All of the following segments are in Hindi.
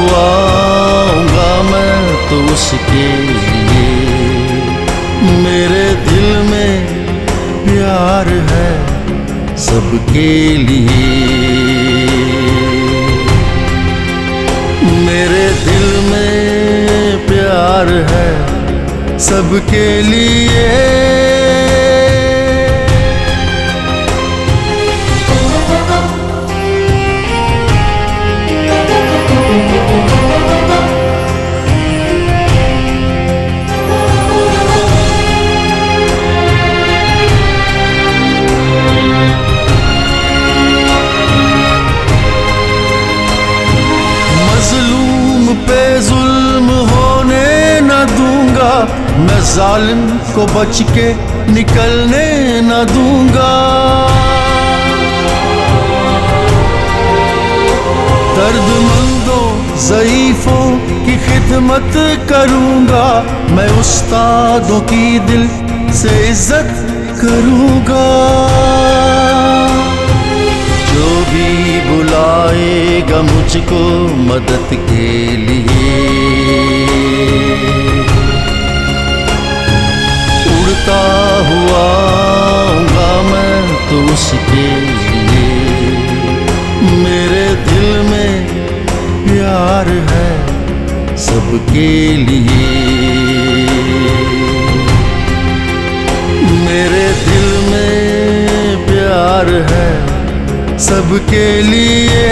हुआ आऊंगा मैं तो उसके लिए। मेरे दिल में प्यार है सबके लिए। मेरे दिल में प्यार है सबके लिए। मजलूम पे जुल्म होने न दूंगा, मैं जालिम को बच के निकलने न दूंगा। दर्दमंदों ज़ईफ़ों की खिदमत करूंगा, मैं उस्तादों की दिल से इज्जत करूंगा। जो भी बुलाएगा मुझको मदद के लिए, उड़ता हुआ आऊंगा मैं तो उसके लिए। मेरे दिल में प्यार है सबके लिए। मेरे दिल में प्यार है सबके लिए।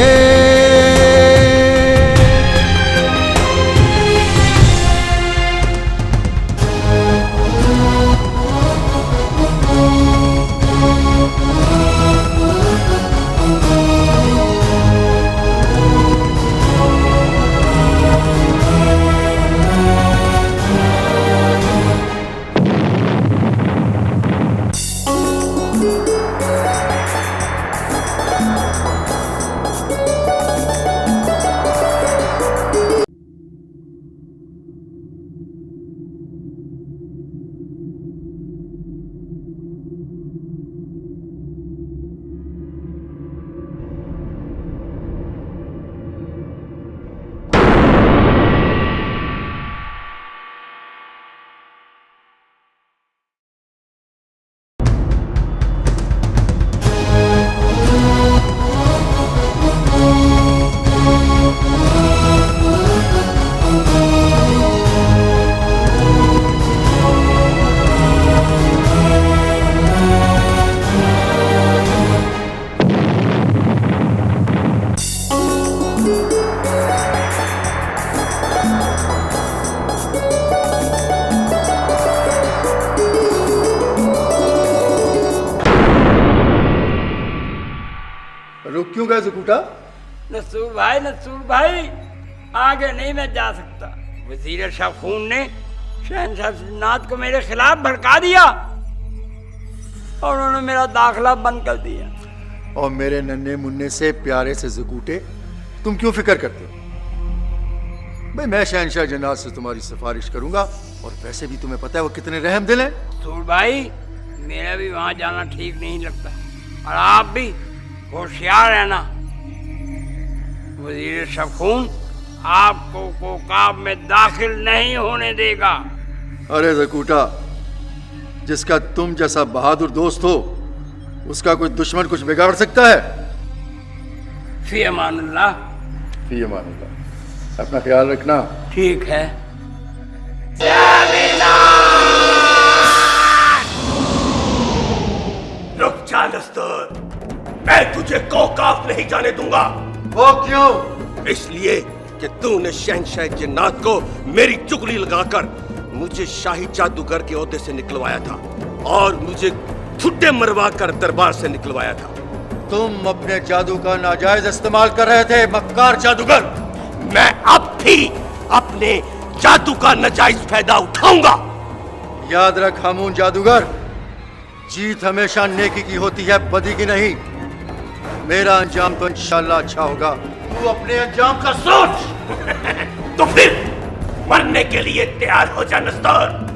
रुक क्यों गए ज़कूटा? नसूर भाई आगे नहीं मैं जा सकता। वजीर शाह खून ने शहनशाह सिन्नात को मेरे खिलाफ भड़का दिया और उन्होंने मेरा दाखिला बंद कर दिया। और मेरे नन्हे मुन्ने से प्यारे से ज़कूटे तुम क्यों फिक्र करते हो? भाई मैं शहनशाह जन्नात से तुम्हारी सिफारिश करूंगा, और वैसे भी तुम्हें पता है वो कितने रहम दिल हैं। नसूर भाई मेरा भी वहां जाना ठीक नहीं लगता, और आप भी होशियार रहना। वजीर शाह खून आपको कोकाब में दाखिल नहीं होने देगा। अरे ज़कूटा, जिसका तुम जैसा बहादुर दोस्त हो उसका कोई दुश्मन कुछ बिगाड़ सकता है? फी अमानुल्लाह। फी अमानुल्लाह। अपना ख्याल रखना। ठीक है। रुक जा दस्तूर, मैं तुझे कोकाफ नहीं जाने दूंगा। वो क्यों? इसलिए कि तूने शहनशाह जन्नात को मेरी चुगली लगाकर मुझे शाही जादूगर के ओहदे से निकलवाया था, और मुझे ठुड्डे मरवा कर दरबार से निकलवाया था। तुम अपने जादू का नाजायज इस्तेमाल कर रहे थे मक्कार जादूगर। मैं अब भी अपने जादू का नाजायज फायदा उठाऊंगा। याद रख हमून जादूगर, जीत हमेशा नेकी की होती है, बदी की नहीं। मेरा अंजाम तो इंशाल्लाह अच्छा होगा, तू अपने अंजाम का सोच। तो फिर मरने के लिए तैयार हो जा नस्तूर।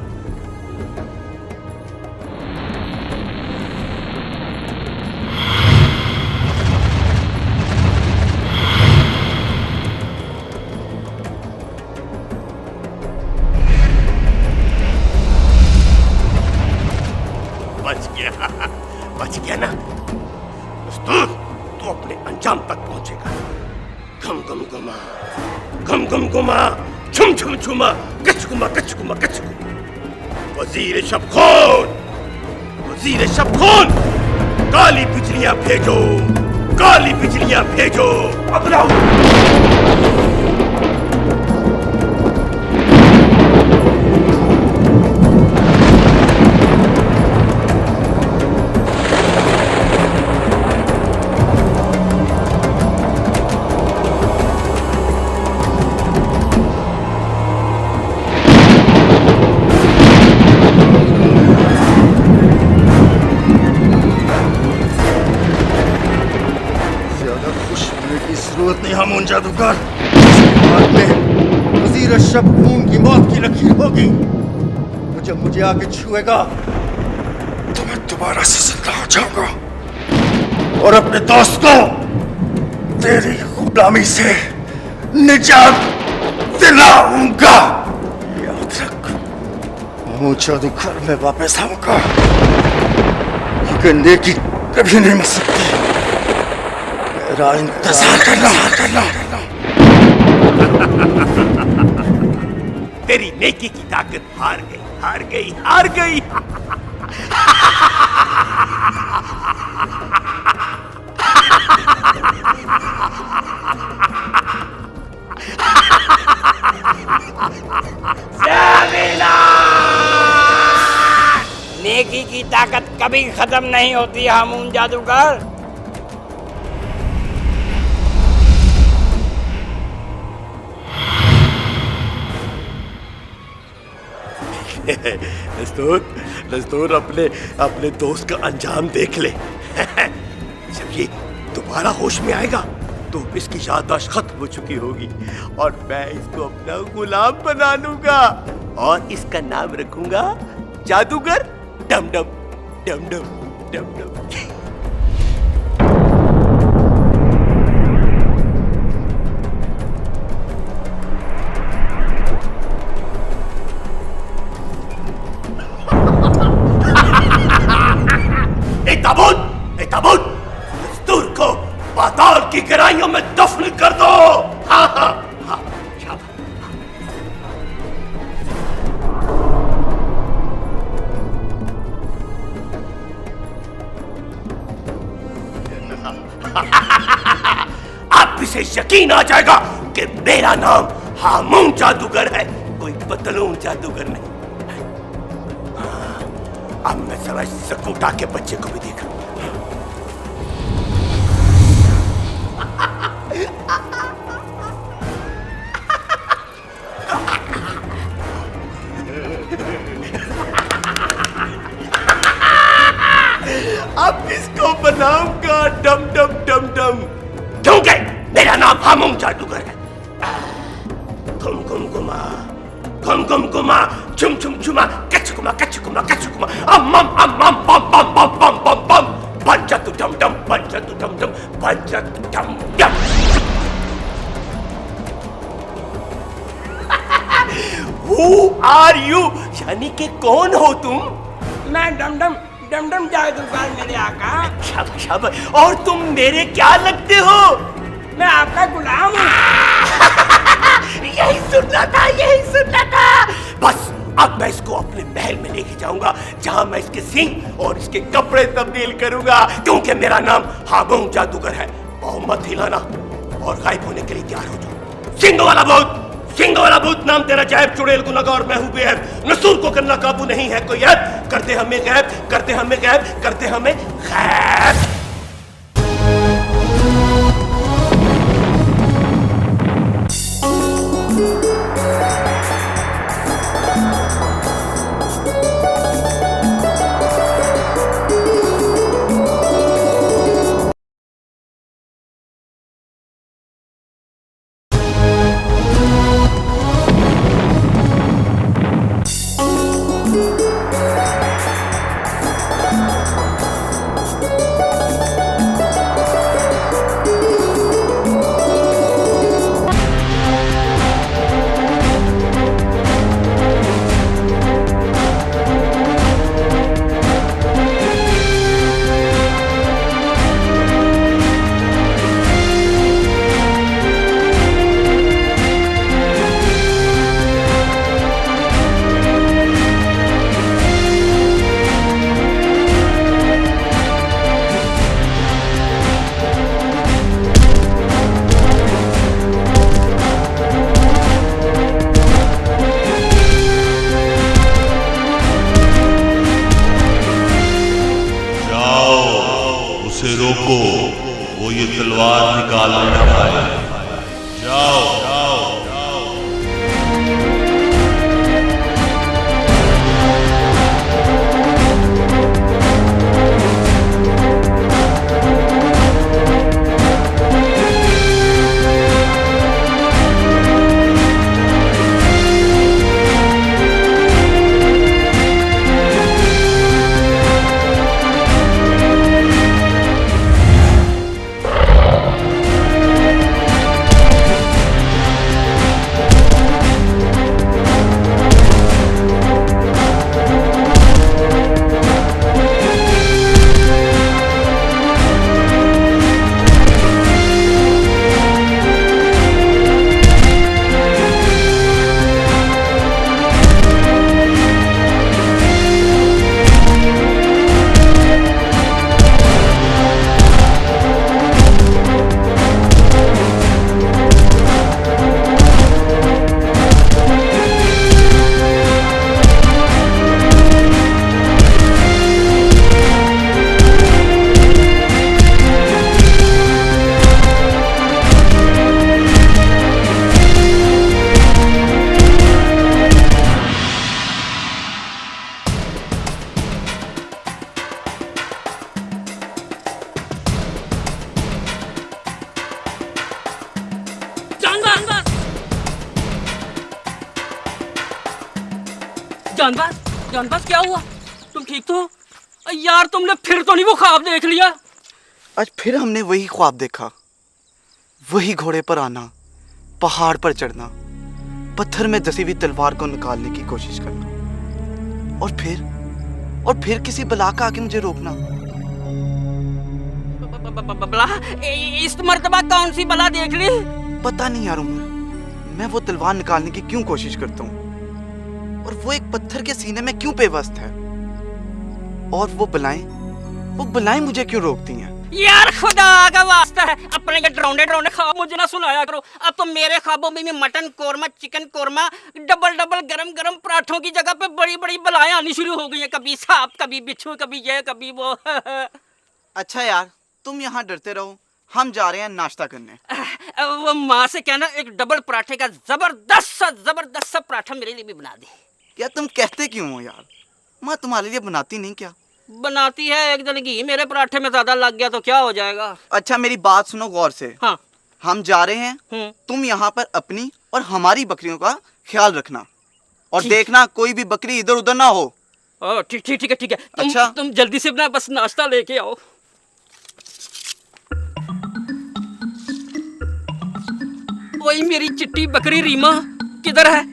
बच गया ना दस्तूर, तू अपने अंजाम तक पहुंचेगा। घम घम घुमा, घम घम घुमा, छुम छुम छुमा, कच घुमा कच घुमा कच घुमा। वजीर शब खून, वजीर शब खून, काली बिजलियां भेजो, काली बिजलियां भेजो। अब लाओ। जरूरत नहीं हामून जादूगर, इसके बाद में वजीर शब खून की मौत की लकीर होगी। तो जब मुझे आके छुएगा तो मैं दोबारा से जिंदा हो जाऊंगा और अपने दोस्त को तेरी गुलामी से निजात दिलाऊंगा। याद रख, हामून जादूगर मैं वापस आऊंगा, क्योंकि नेकी कभी नहीं मर सकती। इंतजार करना। तेरी नेकी की ताकत हार गई, हार गई, हार गई। नेकी की ताकत कभी खत्म नहीं होती हामून जादूगर। दस्तूर अपने दोस्त का अंजाम देख ले। जब ये दोबारा होश में आएगा तो इसकी याददाश्त खत्म हो चुकी होगी और मैं इसको अपना गुलाम बना लूंगा और इसका नाम रखूंगा जादूगर डम डम डम डम डम डम। ताबूत दस्तूर को पाताल की गहराइयों में दफन कर दो। हाँ हाँ हाँ, अब इसे यकीन आ जाएगा कि मेरा नाम हामून जादूगर है, कोई पतलून जादूगर नहीं। अब मैं जरा सकूटा के बच्चे को भी देखा। अब इसको बनाऊंगा डम डम डम डम, क्योंकि मेरा नाम हामून जादूगर है। घुम घुम घुमा, घुम घुम घुमा, छुम छुम छुमा, कच घुमा कच घुमा कच घुमा, अम अम अम अम बम बम बम बम बम बम, पंचतु डम डम, पंचतु डम डम, पंचतु डम डम। Who are you? यानी कि कौन हो तुम? मैं डम डम डम डम जादूगर मेरे आका। शाबाश शाबाश। और तुम मेरे क्या लगते हो? मैं आपका गुलाम हूँ। यही सुनना था, यही सुनना था। बस अब मैं इसको अपने महल में लेके जाऊंगा, जहां मैं इसके सींग और इसके कपड़े तब्दील करूंगा, क्योंकि मेरा नाम हामून जादूगर है। पाँव मत हिलाना और गायब होने के लिए तैयार हो जाओ। सिंह वाला भूत, सिंह वाला भूत नाम तेरा जायब चुड़ैल गुनाहगार मैं हूं बेअब। नसूर को करना काबू नहीं है कोई ऐब, करते हमें गैब, करते हमें गैब, करते हमें गैब। उसे रोको, वो ये तलवार निकालने ना पाए। जाओ जाओ जाओ। जानबाज, जानबाज क्या हुआ? तुम ठीक तो? यार तुमने फिर तो नहीं वो ख्वाब देख लिया? आज फिर हमने वही ख्वाब देखा, वही घोड़े पर आना, पहाड़ पर चढ़ना, पत्थर में धसी हुई तलवार को निकालने की कोशिश करना, और फिर किसी बला का आके मुझे रोकना। बला? इस मर्तबा कौन सी बला देख ली? पता नहीं यार उमर, मैं वो तलवार निकालने की क्यों कोशिश करता हूँ, और वो एक पत्थर के सीने में क्यों पेवस्त है, और वो बलाएं मुझे क्यों रोकती हैं? यार खुदा का वास्ता है, अपने के डरावने ख्वाब मुझे ना सुनाया करो। अब तो मेरे ख्वाबों में भी mutton korma, chicken korma, double गरम पराठों की जगह पे बड़ी बलाएं आनी शुरू हो गई हैं। कभी सांप, कभी बिच्छू, कभी ये, कभी वो। अच्छा यार, तुम यहाँ डरते रहो, हम जा रहे हैं नाश्ता करने। वो माँ से कहना एक डबल पराठे का जबरदस्त सा पराठा मेरे लिए भी बना दे। यार तुम कहते क्यों हो यार, माँ तुम्हारे लिए बनाती नहीं क्या? बनाती है, एक दिन घी मेरे पराठे में ज्यादा लग गया तो क्या हो जाएगा? अच्छा मेरी बात सुनो गौर से। हाँ। हम जा रहे हैं, तुम यहाँ पर अपनी और हमारी बकरियों का ख्याल रखना, और देखना कोई भी बकरी इधर उधर ना हो। ठीक है। अच्छा तुम जल्दी से अपना बस नाश्ता लेके आओ। वही मेरी चिट्टी बकरी रीमा किधर है?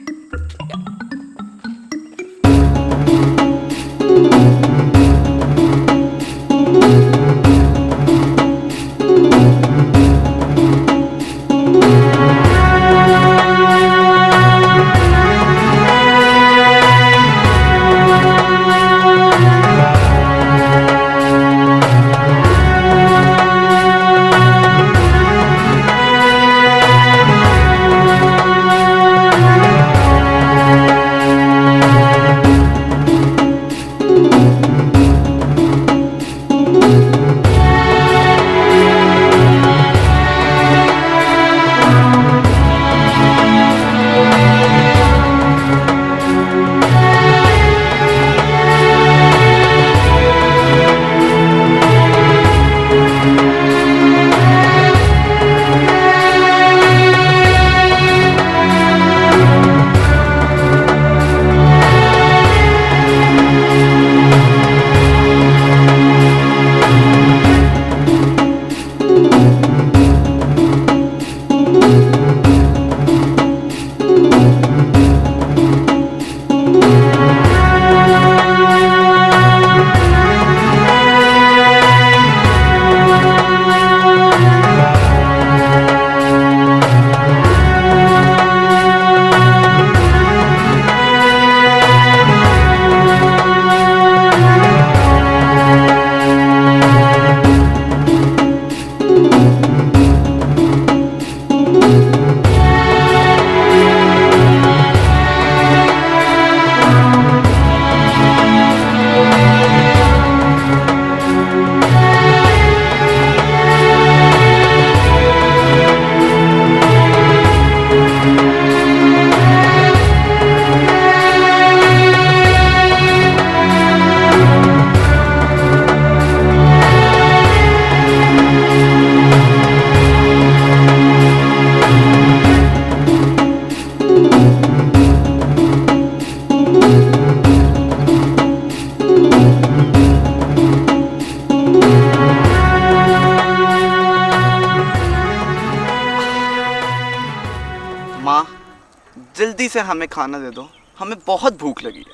जल्दी से हमें खाना दे दो, हमें बहुत भूख लगी है।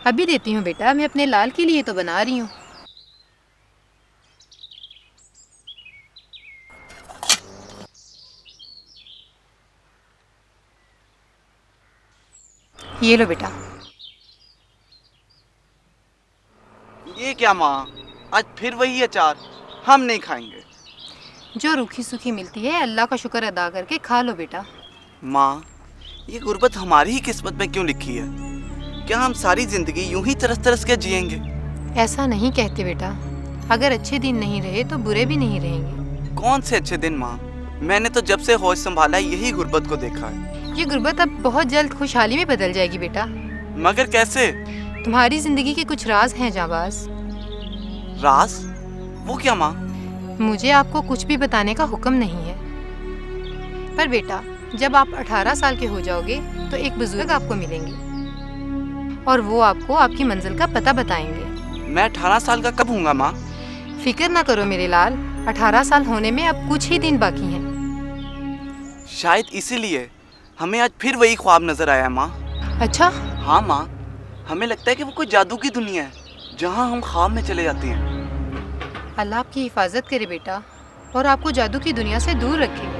अभी देती हूँ बेटा, मैं अपने लाल के लिए तो बना रही हूँ। ये लो बेटा। ये क्या माँ, आज फिर वही अचार? हम नहीं खाएंगे। जो रूखी सूखी मिलती है अल्लाह का शुक्र अदा करके खा लो बेटा। माँ, ये गुर्बत हमारी ही किस्मत में क्यों लिखी है? क्या हम सारी जिंदगी यूं ही तरस तरस के जिएंगे? ऐसा नहीं कहते बेटा, अगर अच्छे दिन नहीं रहे तो बुरे भी नहीं रहेंगे। कौन से अच्छे दिन माँ? मैंने तो जब से होश संभाला यही गुर्बत को देखा है। ये गुर्बत अब बहुत जल्द खुशहाली में बदल जाएगी बेटा। मगर कैसे? तुम्हारी जिंदगी के कुछ राज हैं जाबाज। राज? वो क्या माँ? मुझे आपको कुछ भी बताने का हुक्म नहीं है, पर बेटा जब आप 18 साल के हो जाओगे तो एक बुजुर्ग आपको मिलेंगे और वो आपको आपकी मंजिल का पता बताएंगे। मैं 18 साल का कब हूँगा माँ? फिक्र ना करो मेरे लाल, 18 साल होने में अब कुछ ही दिन बाकी हैं। शायद इसीलिए हमें आज फिर वही ख्वाब नजर आया माँ। अच्छा? हाँ माँ, हमें लगता है कि वो कोई जादू की दुनिया है जहाँ हम ख्वाब में चले जाते हैं। अल्लाह आपकी हिफाजत करे बेटा और आपको जादू की दुनिया से दूर रखे।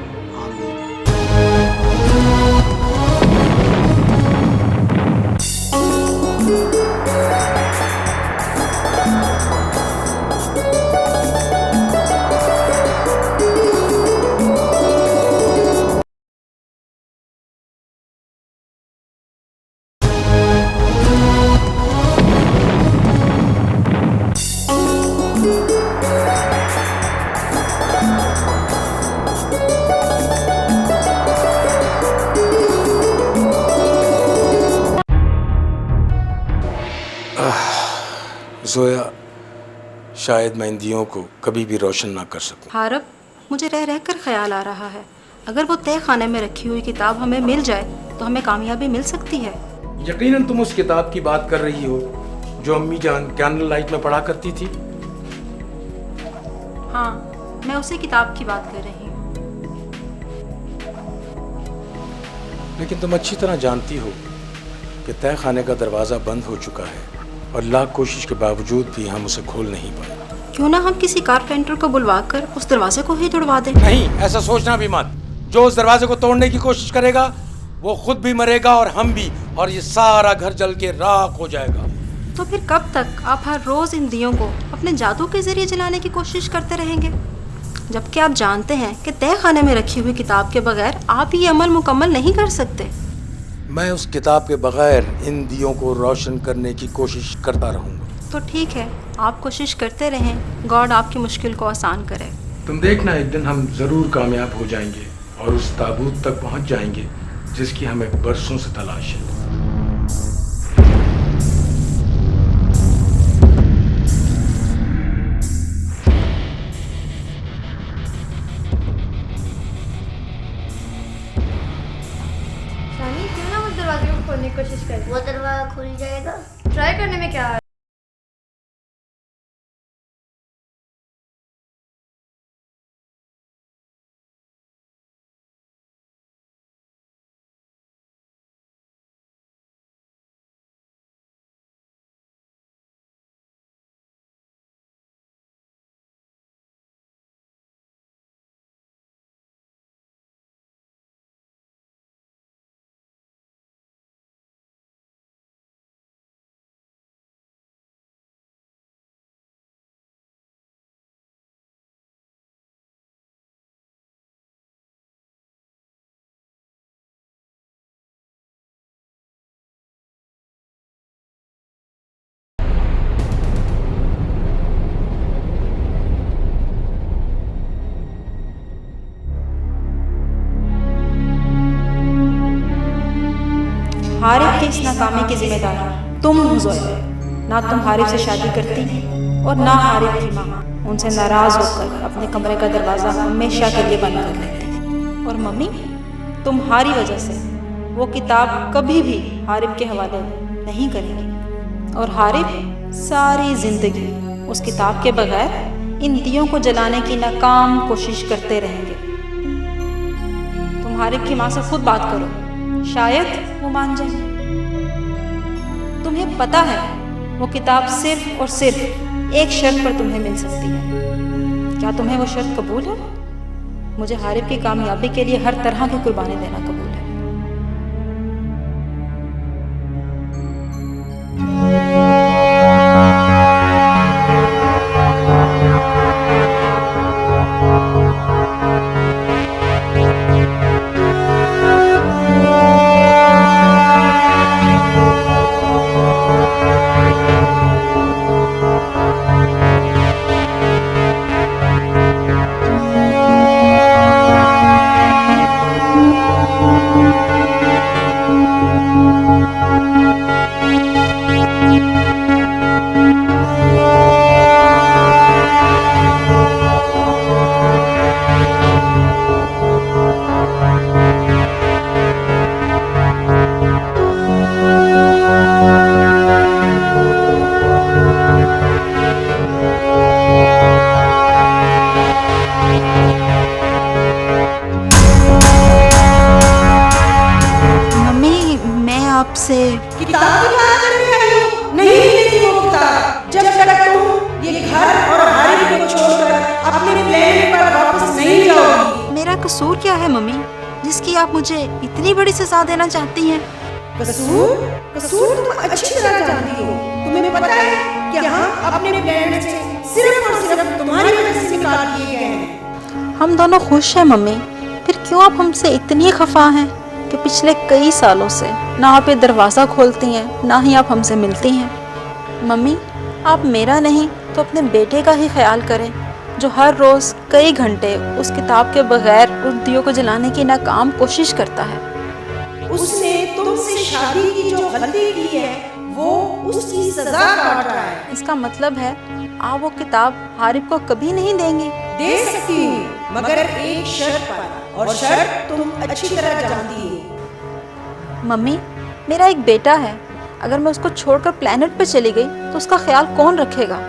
ज़ोया, शायद मैं इन दियों को कभी भी रोशन ना कर सकूं। हारब, मुझे रह रह कर ख्याल आ रहा है, अगर वो तय खाने में रखी हुई किताब हमें मिल जाए तो हमें कामयाबी मिल सकती है। यकीनन तुम उस किताब की बात कर रही हो जो अम्मी जान कैंडल लाइट में पढ़ा करती थी। हाँ, मैं उसी किताब की बात कर रही हूँ। लेकिन तुम अच्छी तरह जानती हो कि तय खाने का दरवाज़ा बंद हो चुका है और लाख कोशिश के बावजूद भी हम उसे खोल नहीं पाए। क्यों ना हम किसी कारपेंटर को बुलवा कर उस दरवाजे को ही तोड़वा दें? नहीं, ऐसा सोचना भी मत। जो उस दरवाजे को तोड़ने की कोशिश करेगा वो खुद भी मरेगा और हम भी, और ये सारा घर जल के राख हो जाएगा। तो फिर कब तक आप हर रोज इन दियों को अपने जादू के जरिए जलाने की कोशिश करते रहेंगे, जबकि आप जानते हैं कि तय खाने में रखी हुई किताब के बगैर आप ये अमल मुकम्मल नहीं कर सकते। मैं उस किताब के बगैर इन दियों को रोशन करने की कोशिश करता रहूंगा। तो ठीक है, आप कोशिश करते रहें, गॉड आपकी मुश्किल को आसान करे। तुम देखना, एक दिन हम जरूर कामयाब हो जाएंगे और उस ताबूत तक पहुंच जाएंगे जिसकी हमें बरसों से तलाश है। खोलने की कोशिश कर। वो दरवाजा खुल जाएगा। ट्राई करने में क्या है? हारिब की इस नाकामी की जिम्मेदार तुम हो ज़ोया। ना तुम हारिब से शादी करती और ना हारिब की माँ उनसे नाराज होकर अपने कमरे का दरवाज़ा हमेशा के लिए बंद कर देती। और मम्मी, तुम्हारी वजह से वो किताब कभी भी हारिब के हवाले नहीं करेंगी और हारिब सारी जिंदगी उस किताब के बगैर इन दियों को जलाने की नाकाम कोशिश करते रहेंगे। तुम हारिब की माँ से खुद बात करो शायद वो मान जाए। तुम्हें पता है वो किताब सिर्फ और सिर्फ एक शर्त पर तुम्हें मिल सकती है। क्या तुम्हें वो शर्त कबूल है? मुझे हारिब की कामयाबी के लिए हर तरह की कुर्बानी देना कबूल है। आपसे किताब की बात करने आई हो? नहीं मिलेगी वो किताब जब तक तुम ये घर और हारिब को छोड़कर अपने प्लेन पर वापस नहीं जाओगी। मेरा कसूर क्या है मम्मी, जिसकी आप मुझे इतनी बड़ी सजा देना चाहती हैं? कसूर? कसूर तुम अच्छी तरह जानती हो। तुम्हें पता है कि हम अपने प्लेन से सिर्फ और सिर्फ तुम्हारी वजह से निकाल दिए गए हैं। हम दोनों खुश हैं मम्मी, फिर क्यों आप हमसे इतनी खफा हैं कि पिछले कई सालों से ना आप ये दरवाज़ा खोलती हैं ना ही आप हमसे मिलती हैं। मम्मी, आप मेरा नहीं तो अपने बेटे का ही ख्याल करें, जो हर रोज़ कई घंटे उस किताब के बगैर उस दियों को जलाने की नाकाम कोशिश करता है। उसने तुमसे शादी की जो गलती की है वो उसकी सजा काट रहा है। इसका मतलब है आप वो किताब हारिब को कभी नहीं देंगी? दे सकती हूँ, मगर एक शर्त पर, और शर्त तुम अच्छी तरह जानती हो। मम्मी, मेरा एक बेटा है, अगर मैं उसको छोड़कर प्लेनेट पे चली गई तो उसका ख्याल कौन रखेगा?